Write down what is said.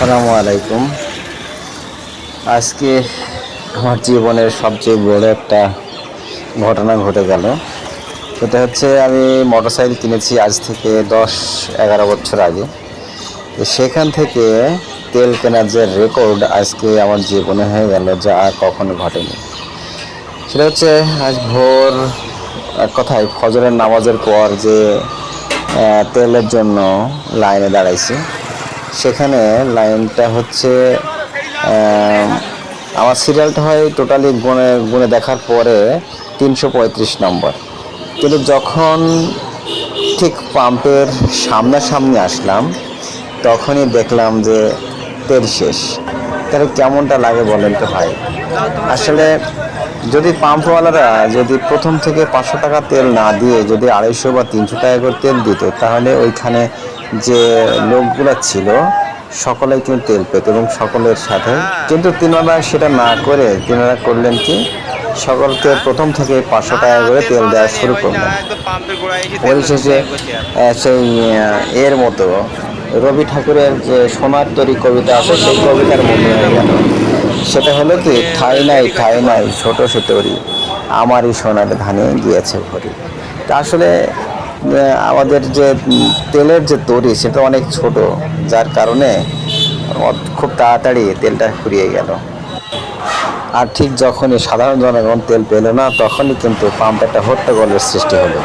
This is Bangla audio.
আসসালামু আলাইকুম। আজকে আমার জীবনের সবচেয়ে বড় একটা ঘটনা ঘটে গেল। সেটা হচ্ছে আমি মোটরসাইকেল কিনেছি আজ থেকে 10-11 বছর আগে। তো সেখান থেকে তেল কেনার যে রেকর্ড আজকে আমার জীবনে হয়ে গেল, যা আর কখনো ঘটেনি। সেটা হচ্ছে আজ ভোর এক কথায় ফজরের নামাজের পর যে তেলের জন্য লাইনে দাঁড়াইছি, সেখানে লাইনটা হচ্ছে আমার সিরিয়ালটা হয় টোটালি গুনে গুনে দেখার পরে 335 নম্বর। কিন্তু যখন ঠিক পাম্পের সামনাসামনি আসলাম, তখনই দেখলাম যে তেল শেষ। তাহলে কেমনটা লাগে বলেন তো ভাই? আসলে যদি পাম্পওয়ালারা যদি প্রথম থেকে 500 টাকা তেল না দিয়ে যদি 250 বা 300 টাকা করে তেল দিত, তাহলে ওইখানে যে লোকগুলো ছিল সকলেই কিন্তু তেল পেত এবং সকলের সাথে। কিন্তু তিনারা সেটা না করে তিনারা করলেন কি, সকলকে প্রথম থেকে 500 টাকা করে তেল দেওয়া শুরু করলেন। পরিশেষে সেই এর মতো রবি ঠাকুরের যে সোনার তরী কবিতা আছে, সেই কবিতার মনে হয়ে গেল। সেটা হলো কি, ঠাই নাই ঠাই নাই ছোট সে তরি, আমারই সোনার ধানে গিয়েছে ভরি। তা আসলে আমাদের যে তেলের যে তরি সেটা অনেক ছোট, যার কারণে খুব তাড়াতাড়ি তেলটা ফুরিয়ে গেল। আর ঠিক যখনই সাধারণ জনগণ তেল পেল না, তখনই কিন্তু পাম্পে একটা হট্টগোলের সৃষ্টি হলো।